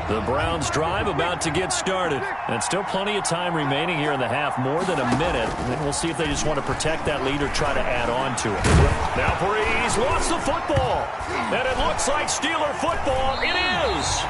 The Browns drive about to get started. And still plenty of time remaining here in the half, more than a minute. And then we'll see if they just want to protect that lead or try to add on to it. Now Breeze lost the football. And it looks like Steeler football. It is.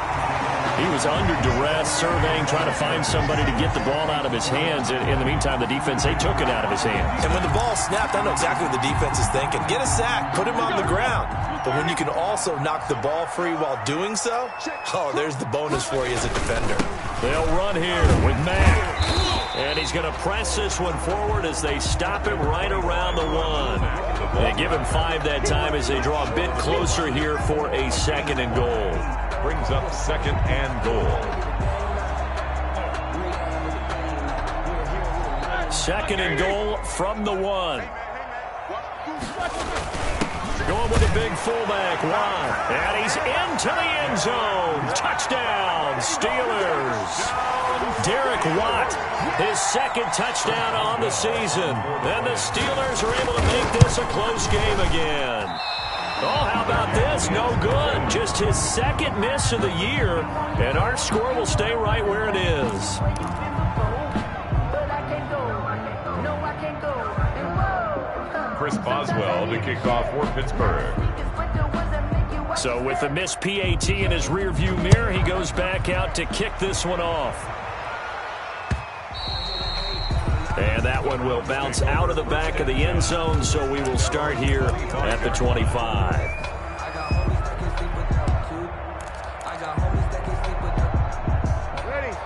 He was under duress, surveying, trying to find somebody to get the ball out of his hands. In the meantime, the defense, they took it out of his hands. And when the ball snapped, I know exactly what the defense is thinking. Get a sack, put him on the ground. But when you can also knock the ball free while doing so, oh, there's the bonus for you as a defender. They'll run here with Mack. And he's going to press this one forward as they stop him right around the 1. They give him 5 that time as they draw a bit closer here for a 2nd and goal. Brings up 2nd and goal. 2nd and goal from the 1. Going with a big fullback, Watt. And he's into the end zone. Touchdown, Steelers. Derek Watt, his 2nd touchdown on the season. And the Steelers are able to make this a close game again. Oh, how about this? No good. Just his 2nd miss of the year. And our score will stay right where it is. Chris Boswell to kick off for Pittsburgh. So with the missed PAT in his rearview mirror, he goes back out to kick this one off. And that one will bounce out of the back of the end zone, so we will start here at the 25.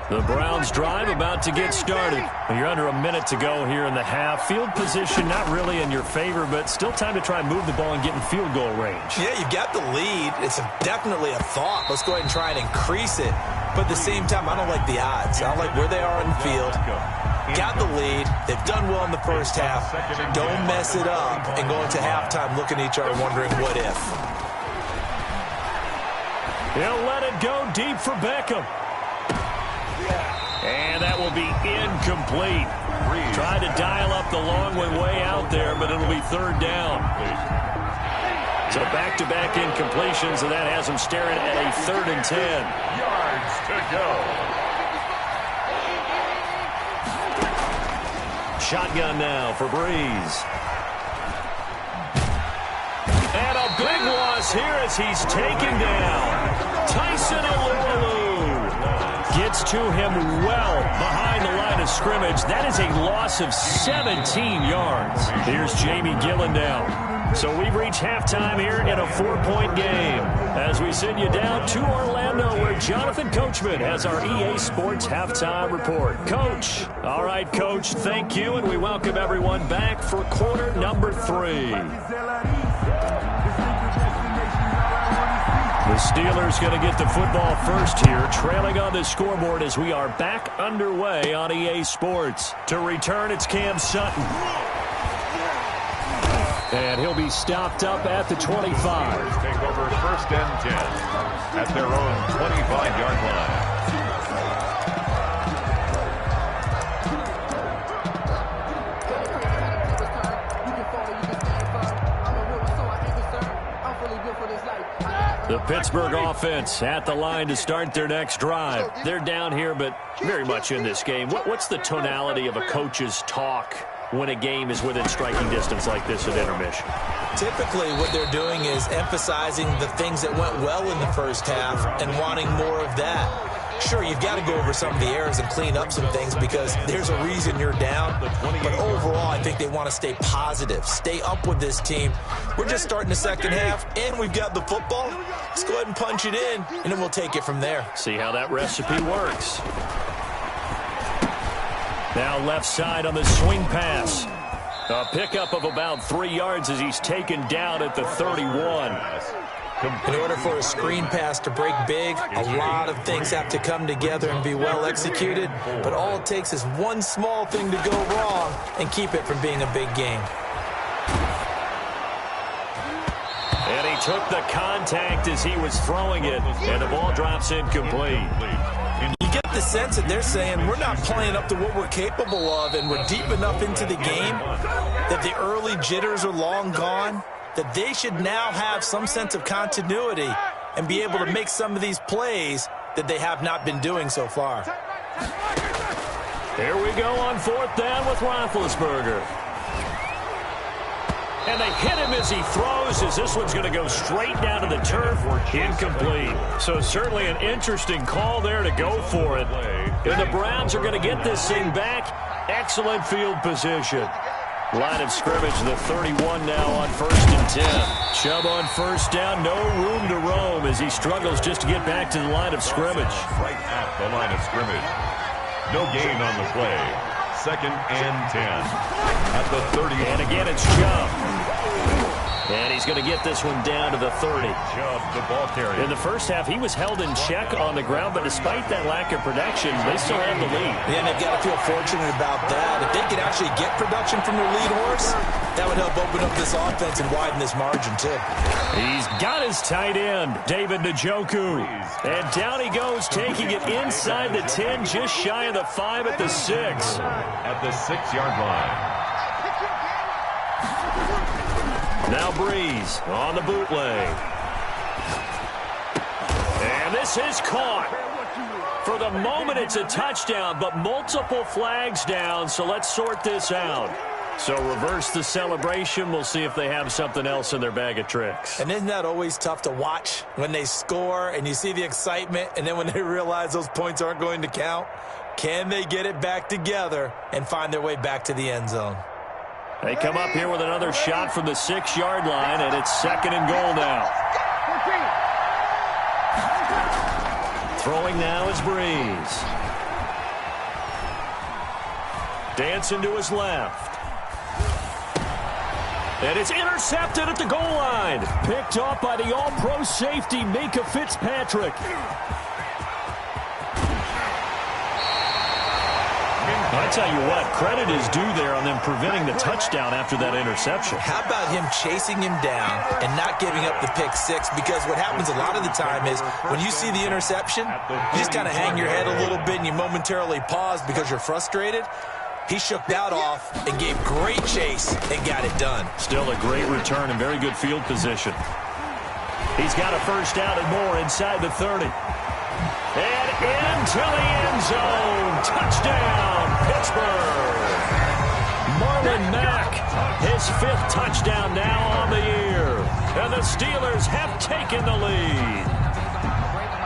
The Browns drive about to get started. You're under a minute to go here in the half. Field position not really in your favor, but still time to try and move the ball and get in field goal range. Yeah, you've got the lead. It's definitely a thought. Let's go ahead and try and increase it. But at the same time, I don't like the odds. I don't like where they are in the field. Got the lead. They've done well in the first half. Don't mess it up and go into halftime looking at each other wondering what if. He'll let it go deep for Beckham. And that will be incomplete. Tried to dial up the long one way out there, but it'll be 3rd down. So back-to-back incompletions, and that has him staring at a 3rd and 10. Yards to go. Shotgun now for Breeze. And a big loss here as he's taken down. Tyson Alualu gets to him well behind the line of scrimmage. That is a loss of 17 yards. Here's Jamie Gillen now. So we've reached halftime here in a 4-point game as we send you down to Orlando where Jonathan Coachman has our EA Sports halftime report. Coach. All right, Coach, thank you, and we welcome everyone back for quarter number 3. The Steelers going to get the football first here, trailing on the scoreboard as we are back underway on EA Sports. To return, it's Cam Sutton. And he'll be stopped up at the 25. Take over 1st and 10 at their own 25-yard line. The Pittsburgh offense at the line to start their next drive. They're down here, but very much in this game. What's the tonality of a coach's talk when a game is within striking distance like this at intermission? Typically, what they're doing is emphasizing the things that went well in the first half and wanting more of that. Sure, you've got to go over some of the errors and clean up some things because there's a reason you're down. But overall, I think they want to stay positive, stay up with this team. We're just starting the second half, and we've got the football. Let's go ahead and punch it in, and then we'll take it from there. See how that recipe works. Now left side on the swing pass. A pickup of about 3 yards as he's taken down at the 31. In order for a screen pass to break big, a lot of things have to come together and be well executed. But all it takes is one small thing to go wrong and keep it from being a big game. And he took the contact as he was throwing it, and the ball drops incomplete. You get the sense that they're saying we're not playing up to what we're capable of, and we're deep enough into the game that the early jitters are long gone, that they should now have some sense of continuity and be able to make some of these plays that they have not been doing so far. Here we go on 4th down with Roethlisberger. And they hit him as he throws, as this one's going to go straight down to the turf. Incomplete. So certainly an interesting call there to go for it. And the Browns are going to get this thing back. Excellent field position. Line of scrimmage, the 31 now on 1st and 10. Chubb on 1st down, no room to roam as he struggles just to get back to the line of scrimmage. Right at the line of scrimmage. No gain on the play. 2nd and 10 at the 30. And again, it's Chubb. And he's going to get this one down to the 30. Chubb, the ball carrier. In the first half, he was held in check on the ground, but despite that lack of production, they still have the lead. Yeah, and they've got to feel fortunate about that. If they could actually get production from their lead horse, that would help open up this offense and widen this margin, too. He's got his tight end, David Njoku. And down he goes, taking it inside the 10, just shy of the 5 at the 6. At the 6-yard line. Now Breeze on the bootleg. And this is caught. For the moment, it's a touchdown, but multiple flags down, so let's sort this out. So reverse the celebration. We'll see if they have something else in their bag of tricks. And isn't that always tough to watch when they score and you see the excitement, and then when they realize those points aren't going to count? Can they get it back together and find their way back to the end zone? They come up here with another shot from the 6-yard line, and it's 2nd and goal now. Throwing now is Breeze. Dancing to his left. And it's intercepted at the goal line. Picked off by the all-pro safety, Minkah Fitzpatrick. I tell you what, credit is due there on them preventing the touchdown after that interception. How about him chasing him down and not giving up the pick 6? Because what happens a lot of the time is when you see the interception, you just kind of hang your head a little bit and you momentarily pause because you're frustrated. He shook that off and gave great chase and got it done. Still a great return and very good field position. He's got a first down and more inside the 30. And into the end zone. Touchdown, Pittsburgh. Marlon Mack, his 5th touchdown now on the year. And the Steelers have taken the lead.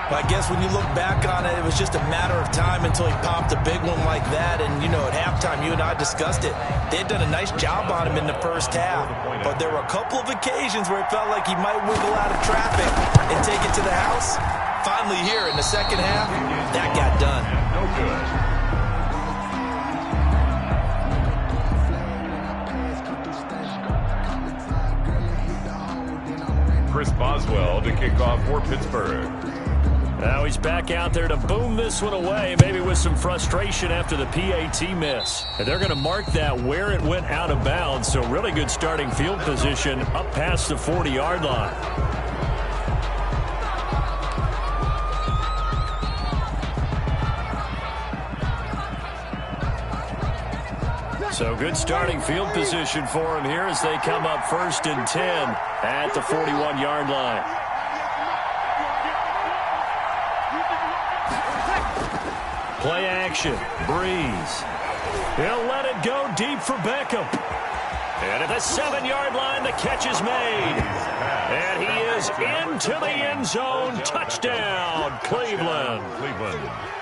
I guess when you look back on it, it was just a matter of time until he popped a big one like that. And, you know, at halftime, you and I discussed it. They had done a nice job on him in the first half. But there were a couple of occasions where it felt like he might wiggle out of traffic and take it to the house. Finally here in the second half, that got done. No good. Chris Boswell to kick off for Pittsburgh. Now he's back out there to boom this one away, maybe with some frustration after the PAT miss. And they're going to mark that where it went out of bounds, so really good starting field position up past the 40-yard line. So good starting field position for him here as they come up 1st and 10 at the 41-yard line. Play action. Breeze. He'll let it go deep for Beckham. And at the 7-yard line, the catch is made. And he is into the end zone. Touchdown, Cleveland.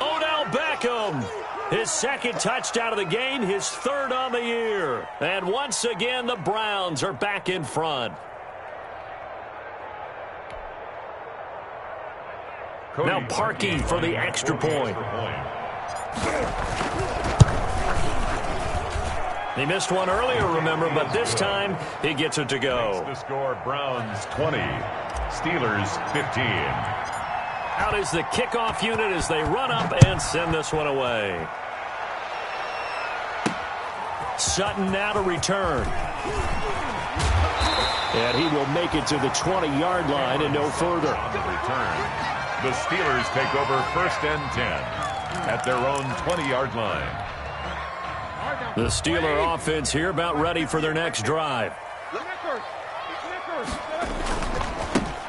Odell Beckham. His 2nd touchdown of the game, his 3rd on the year. And once again, the Browns are back in front. Now Parkey for the extra point. He missed one earlier, remember, but this time he gets it to go. The score, Browns 20, Steelers 15. Out is the kickoff unit as they run up and send this one away. Sutton now to return. And he will make it to the 20-yard line and no further. On the return, the Steelers take over 1st and 10 at their own 20-yard line. The Steeler offense here about ready for their next drive.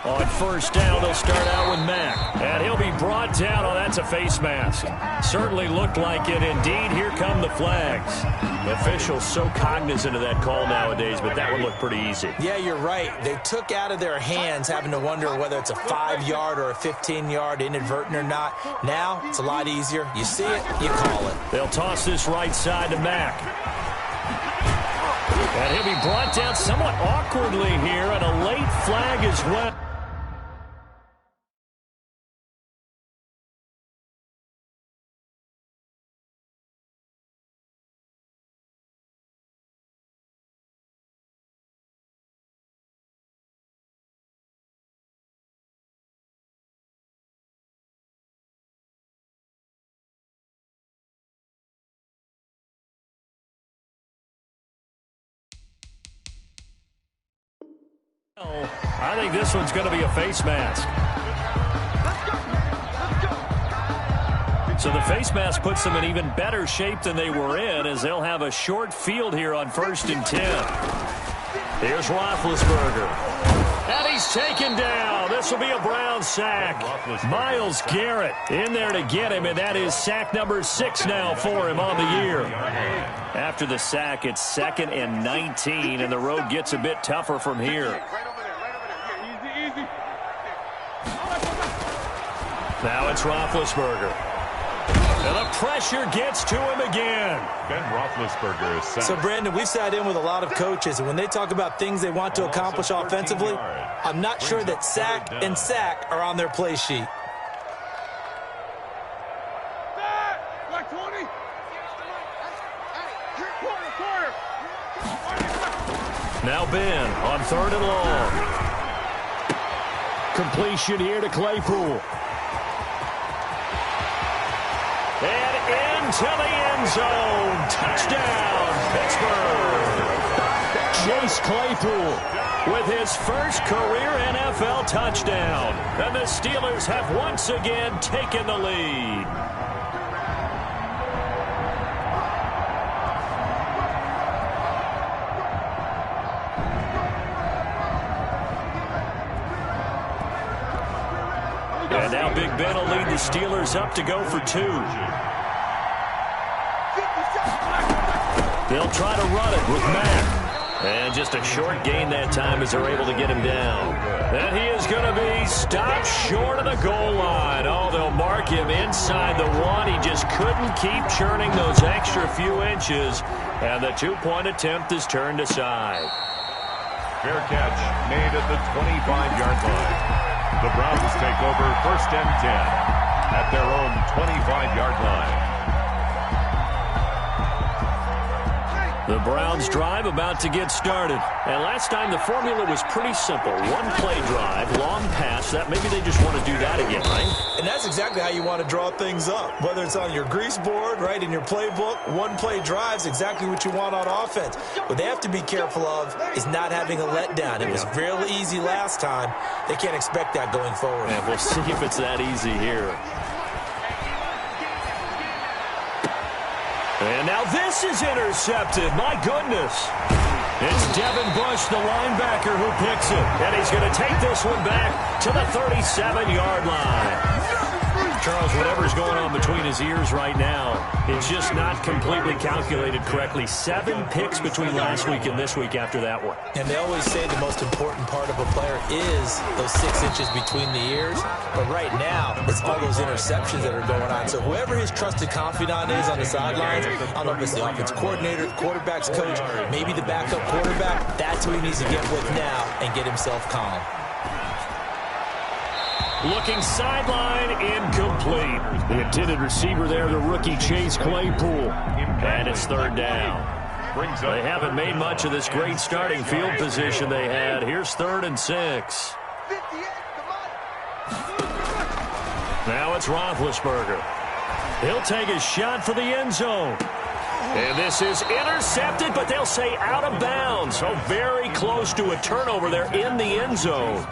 On first down, they'll start out with Mack. And he'll be brought down. Oh, that's a face mask. Certainly looked like it. Indeed, here come the flags. Officials so cognizant of that call nowadays, but that would look pretty easy. Yeah, you're right. They took out of their hands having to wonder whether it's a 5-yard or a 15-yard inadvertent or not. Now, it's a lot easier. You see it, you call it. They'll toss this right side to Mack. And he'll be brought down somewhat awkwardly here, and a late flag as well. I think this one's going to be a face mask. So the face mask puts them in even better shape than they were in, as they'll have a short field here on 1st and 10. Here's Roethlisberger. And he's taken down. This will be a Brown sack. Myles Garrett in there to get him, and that is sack number 6 now for him on the year. After the sack, it's 2nd and 19, and the road gets a bit tougher from here. Now it's Roethlisberger. And the pressure gets to him again. Ben Roethlisberger is set. So, Brandon, we've sat in with a lot of coaches, and when they talk about things they want to accomplish offensively, I'm not sure that sack and sack are on their play sheet. Now Ben on 3rd and long. Completion here to Claypool. And into the end zone. Touchdown, Pittsburgh. Chase Claypool with his first career NFL touchdown. And the Steelers have once again taken the lead. And now Big Ben will lead the Steelers up to go for 2. They'll try to run it with Mack. And just a short gain that time as they're able to get him down. And he is going to be stopped short of the goal line. Oh, they'll mark him inside the 1. He just couldn't keep churning those extra few inches. And the 2-point attempt is turned aside. Fair catch made at the 25-yard line. The Browns take over 1st and 10 at their own 25-yard line. The Browns drive about to get started. And last time the formula was pretty simple. 1-play drive, long pass. That maybe they just want to do that again, right? And that's exactly how you want to draw things up. Whether it's on your grease board, right, in your playbook, 1-play drive's exactly what you want on offense. What they have to be careful of is not having a letdown. It was real easy last time. They can't expect that going forward. And we'll see if it's that easy here. And now this is intercepted. My goodness. It's Devin Bush, the linebacker, who picks it. And he's going to take this one back to the 37-yard line. Charles, whatever's going on between his ears right now, it's just not completely calculated correctly. 7 picks between last week and this week after that one. And they always say the most important part of a player is those 6 inches between the ears. But right now, it's all those interceptions that are going on. So whoever his trusted confidant is on the sidelines, I don't know if it's the offense coordinator, the quarterback's coach, maybe the backup quarterback, that's who he needs to get with now and get himself calm. Looking sideline, incomplete. The intended receiver there, the rookie Chase Claypool. And it's 3rd down. They haven't made much of this great starting field position they had. Here's 3rd and 6. Now it's Roethlisberger. He'll take a shot for the end zone. And this is intercepted, but they'll say out of bounds. So very close to a turnover there in the end zone.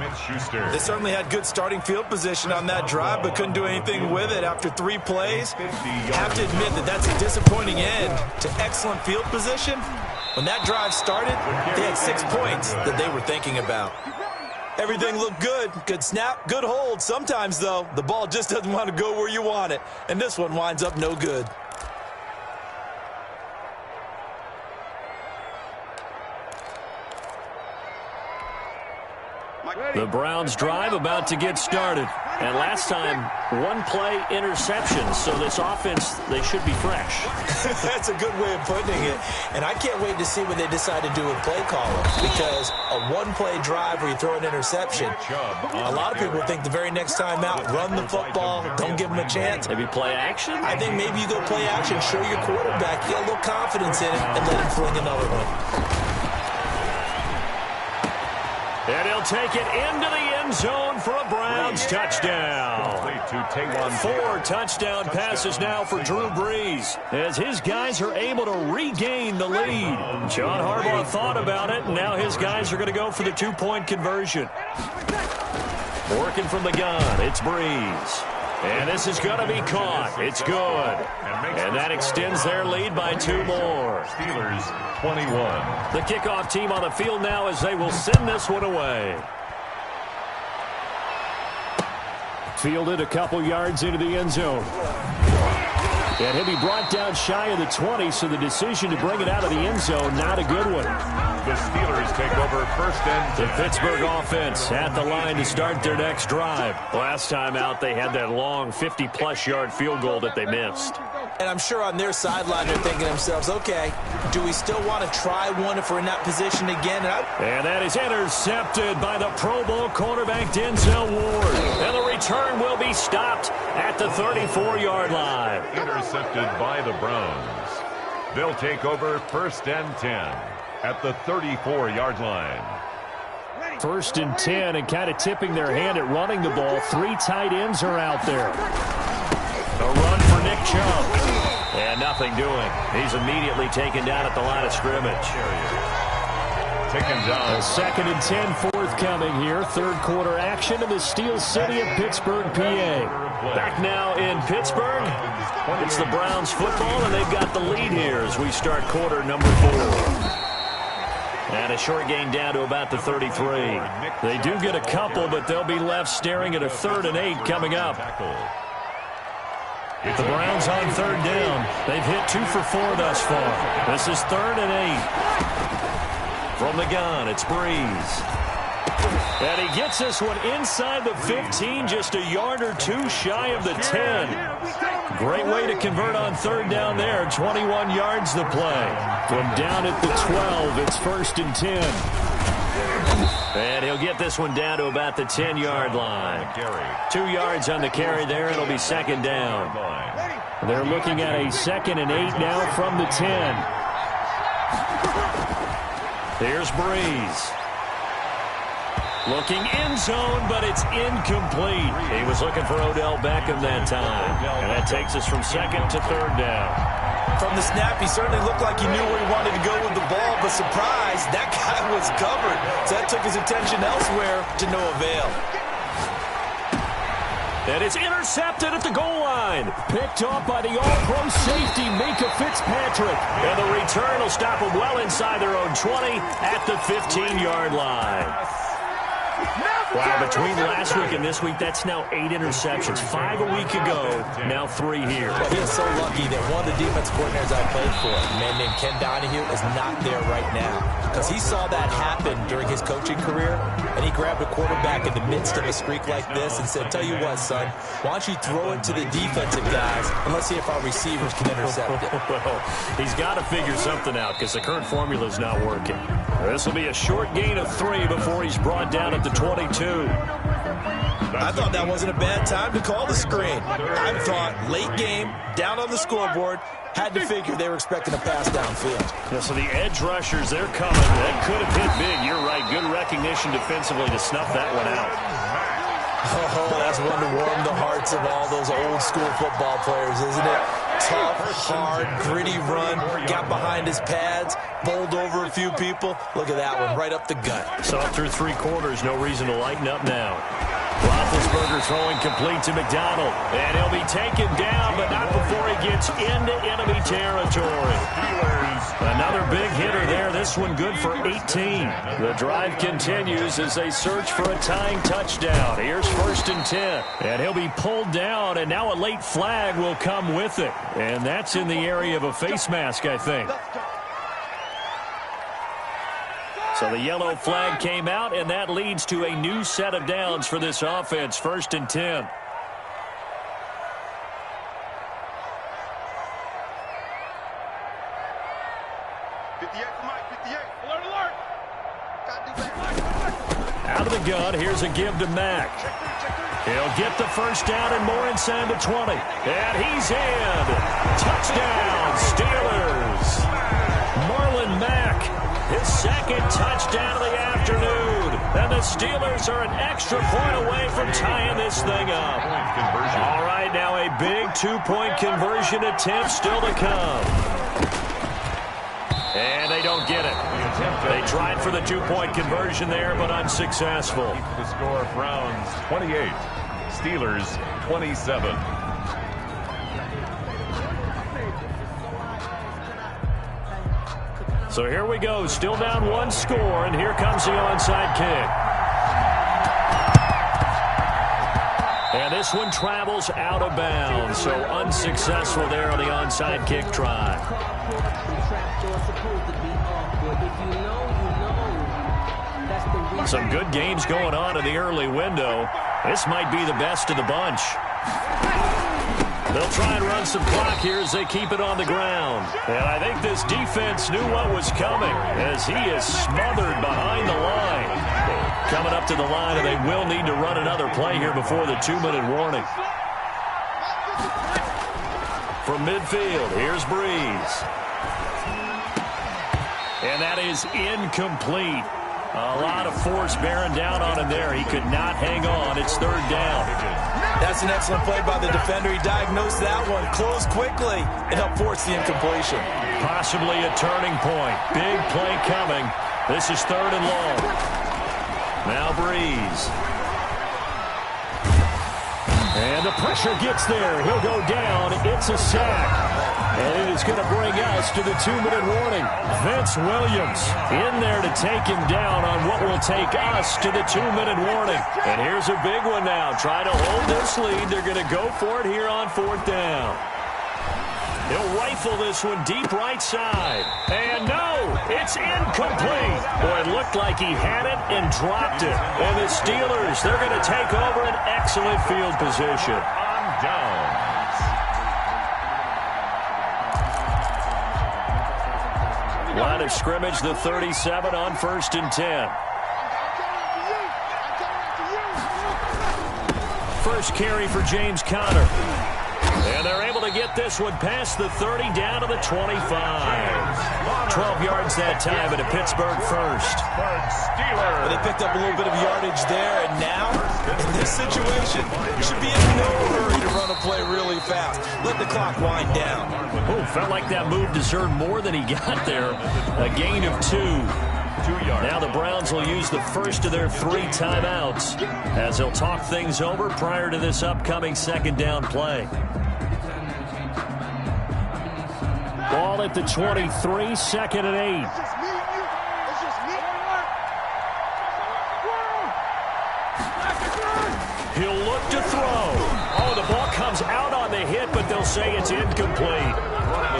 They certainly had good starting field position on that drive, but couldn't do anything with it after 3 plays. You have to admit that that's a disappointing end to excellent field position. When that drive started, they had 6 points that they were thinking about. Everything looked good. Good snap, good hold. Sometimes, though, the ball just doesn't want to go where you want it. And this one winds up no good. The Browns drive about to get started. And last time, one-play interception. So this offense, they should be fresh. That's a good way of putting it. And I can't wait to see what they decide to do with play calling. Because a one-play drive where you throw an interception, a lot of people think the very next time out, run the football, don't give them a chance. Maybe play action? I think maybe you go play action, show your quarterback, you got a little confidence in him, and let him fling another one. And he'll take it into the end zone for a Browns touchdown. 4 touchdown passes now for Drew Brees as his guys are able to regain the lead. John Harbaugh thought about it, and now his guys are going to go for the 2-point conversion. Working from the gun, it's Brees. And this is going to be caught. It's good. And that extends their lead by 2 more. Steelers 21. The kickoff team on the field now as they will send this one away. Fielded a couple yards into the end zone. And he'll be brought down shy of the 20, so the decision to bring it out of the end zone, not a good one. The Steelers take over first and 10. The Pittsburgh offense at the line to start their next drive. Last time out, they had that long 50-plus yard field goal that they missed. And I'm sure on their sideline they're thinking to themselves, okay, do we still want to try one if we're in that position again? And that is intercepted by the Pro Bowl cornerback Denzel Ward. And the return will be stopped at the 34-yard line. Intercepted by the Browns. They'll take over first and 10 at the 34-yard line. First and 10, and kind of tipping their hand at running the ball. 3 tight ends are out there. A run for Nick Chubb. And nothing doing. He's immediately taken down at the line of scrimmage. Taken down. A 2nd and 10 forthcoming here. Third quarter action in the Steel City of Pittsburgh, PA. Back now in Pittsburgh. It's the Browns football, and they've got the lead here as we start quarter number 4. And a short gain down to about the 33. They do get a couple, but they'll be left staring at a 3rd and 8 coming up. The Browns on 3rd down. They've hit 2 for 4 thus far. This is 3rd and 8. From the gun, it's Brees. And he gets this one inside the 15, just a yard or 2 shy of the 10. Great way to convert on 3rd down there. 21 yards the play. From down at the 12, it's 1st and 10. And he'll get this one down to about the 10-yard line. 2 yards on the carry there. It'll be 2nd down. They're looking at a 2nd and 8 now from the 10. Here's Brees. Looking end zone, but it's incomplete. He was looking for Odell Beckham that time. And that takes us from 2nd to 3rd down. From the snap, he certainly looked like he knew where he wanted to go with the ball, but surprise, that guy was covered. So that took his attention elsewhere to no avail. And it's intercepted at the goal line. Picked off by the all-pro safety, Minka Fitzpatrick. And the return will stop them well inside their own 20 at the 15-yard line. Wow, between last week and this week, that's now 8 interceptions. 5 a week ago, now 3 here. Well, he is so lucky that one of the defense coordinators I played for, a man named Ken Donahue, is not there right now. Because he saw that happen during his coaching career, and he grabbed a quarterback in the midst of a streak like this and said, tell you what, son, why don't you throw it to the defensive guys, and let's see if our receivers can intercept it. Well, he's got to figure something out because the current formula is not working. This will be a short gain of 3 before he's brought down at the 22. I thought that wasn't a bad time to call the screen. I thought late game, down on the scoreboard, had to figure they were expecting a pass downfield. Yeah, so the edge rushers, they're coming. That could have hit big. You're right. Good recognition defensively to snuff that one out. Oh, that's one to warm the hearts of all those old school football players, isn't it? Tough, hard, gritty run, got behind his pads, bowled over a few people. Look at that one, right up the gut. So through 3 quarters, no reason to lighten up now. Roethlisberger throwing complete to McDonald. And he'll be taken down, but not before he gets into enemy territory. Another big hitter there. This one good for 18. The drive continues as they search for a tying touchdown. Here's 1st and 10. And he'll be pulled down, and now a late flag will come with it. And that's in the area of a face mask, I think. So the yellow flag came out, and that leads to a new set of downs for this offense. 1st and 10. Out of the gun, here's a give to Mack. He'll get the first down and more inside the 20. And he's in. Touchdown, Steelers. Marlon Mack, his 2nd touchdown of the afternoon. And the Steelers are an extra point away from tying this thing up. All right, now a big 2-point conversion attempt still to come. And they don't get it. They tried for the 2-point conversion there, but unsuccessful. The score, Browns 28, Steelers 27. So here we go, still down 1 score, and here comes the onside kick. And this one travels out of bounds, so unsuccessful there on the onside kick try. Some good games going on in the early window. This might be the best of the bunch. They'll try and run some clock here as they keep it on the ground. And I think this defense knew what was coming as he is smothered behind the line. Coming up to the line, and they will need to run another play here before the 2-minute warning. From midfield, here's Breeze. And that is incomplete. A lot of force bearing down on him there. He could not hang on. It's 3rd down. That's an excellent play by the defender. He diagnosed that one, closed quickly, and helped force the incompletion. Possibly a turning point. Big play coming. This is 3rd and long. Now Breeze. And the pressure gets there. He'll go down. It's a sack. And it is going to bring us to the 2-minute warning. Vince Williams in there to take him down on what will take us to the 2-minute warning. And here's a big one now. Try to hold this lead. They're going to go for it here on 4th down. He'll rifle this one deep right side. And no, it's incomplete. Boy, it looked like he had it and dropped it. And the Steelers, they're going to take over an excellent field position. On down. Line of scrimmage, the 37 on 1st and 10. First carry for James Conner. And they're able to get this one past the 30 down to the 25. 12 yards that time, and a Pittsburgh first. But they picked up a little bit of yardage there, and now, in this situation, you should be in no hurry to run a play really fast. Let the clock wind down. Oh, felt like that move deserved more than he got there. A gain of 2. 2 yards. Now the Browns will use the first of their 3 timeouts as they'll talk things over prior to this upcoming 2nd down play. Ball at the 23, 2nd and 8. He'll look to throw. Oh, the ball comes out on the hit, but they'll say it's incomplete.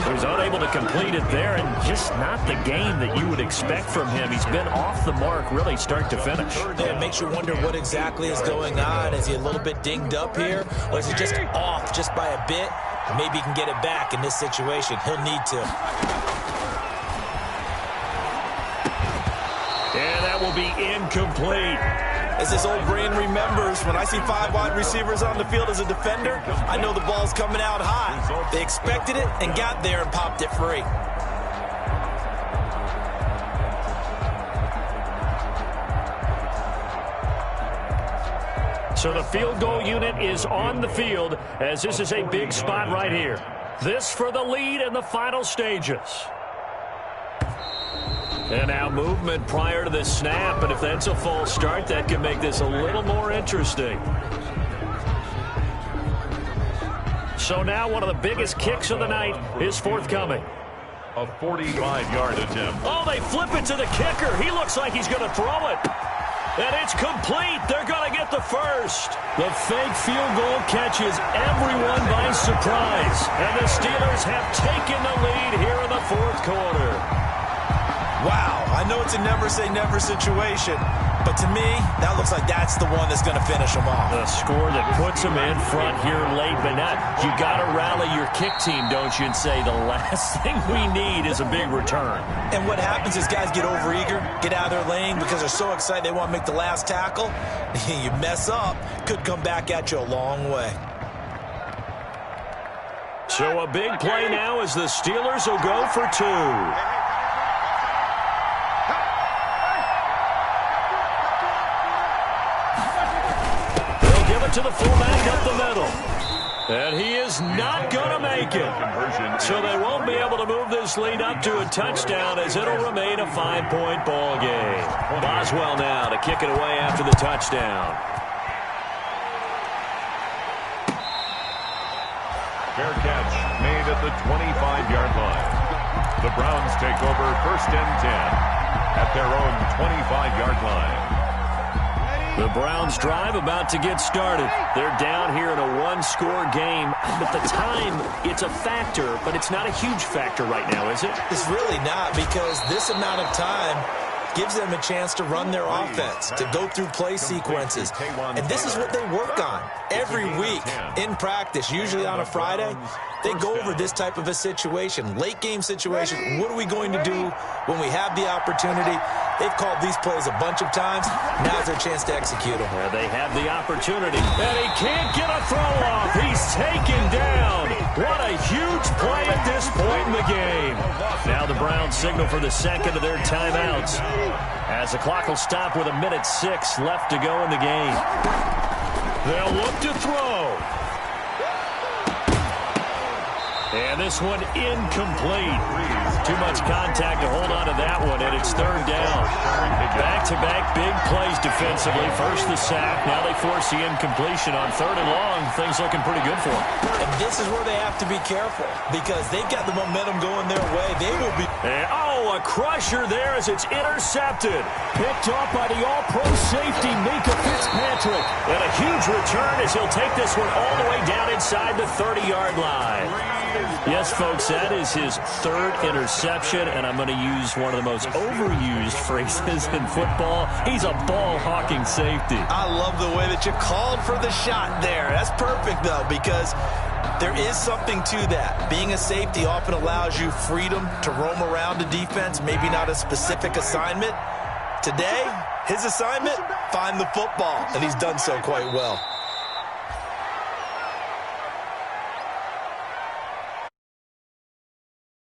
He was unable to complete it there, and just not the game that you would expect from him. He's been off the mark really start to finish. It makes you wonder what exactly is going on. Is he a little bit dinged up here, or is he just off just by a bit? Maybe he can get it back in this situation. He'll need to. And that will be incomplete. As his old brain remembers, when I see 5 wide receivers on the field as a defender, I know the ball's coming out high. They expected it and got there and popped it free. So the field goal unit is on the field as this is a big spot right here. This for the lead in the final stages. And now movement prior to the snap, and if that's a false start, that can make this a little more interesting. So now one of the biggest kicks of the night is forthcoming. A 45-yard attempt. Oh, they flip it to the kicker. He looks like he's going to throw it. And it's complete. They're going to get the first. The fake field goal catches everyone by surprise. And the Steelers have taken the lead here in the fourth quarter. Wow, I know it's a never-say-never situation, but to me, that looks like that's the one that's going to finish them off. The score that puts them in front here late, but not. You got to rally your kick team, don't you, and say the last thing we need is a big return. And what happens is guys get overeager, get out of their lane because they're so excited they want to make the last tackle. You mess up, could come back at you a long way. So a big play now as the Steelers will go for two. To the fullback up the middle. And he is not going to make it. So they won't be able to move this lead up to a touchdown as it'll remain a 5-point ball game. Boswell now to kick it away after the touchdown. Fair catch made at the 25-yard line. The Browns take over 1st and 10 at their own 25-yard line. The Browns drive about to get started. They're down here in a one-score game. But the time, it's a factor, but it's not a huge factor right now, is it? It's really not, because this amount of time gives them a chance to run their offense, to go through play sequences. And this is what they work on every week in practice, usually on a Friday. They go over this type of a situation, late game situation. What are we going to do when we have the opportunity? They've called these plays a bunch of times. Now's their chance to execute them. Well, they have the opportunity, and he can't get a throw off. He's taken down. What a huge play at this point in the game. Now the Browns signal for the second of their timeouts, as the clock will stop with 1:06 left to go in the game. They'll look to throw. And this one incomplete. Too much contact to hold on to that one, and it's 3rd down. Back-to-back big plays defensively. First the sack, now they force the incompletion on 3rd and long. Things looking pretty good for them. And this is where they have to be careful, because they've got the momentum going their way. They will be... And, a crusher there as it's intercepted. Picked off by the all-pro safety, Mika Fitzpatrick. And a huge return as he'll take this one all the way down inside the 30-yard line. Yes, folks, that is his 3rd interception, and I'm going to use one of the most overused phrases in football. He's a ball-hawking safety. I love the way that you called for the shot there. That's perfect, though, because there is something to that. Being a safety often allows you freedom to roam around the defense, maybe not a specific assignment. Today, his assignment, find the football, and he's done so quite well.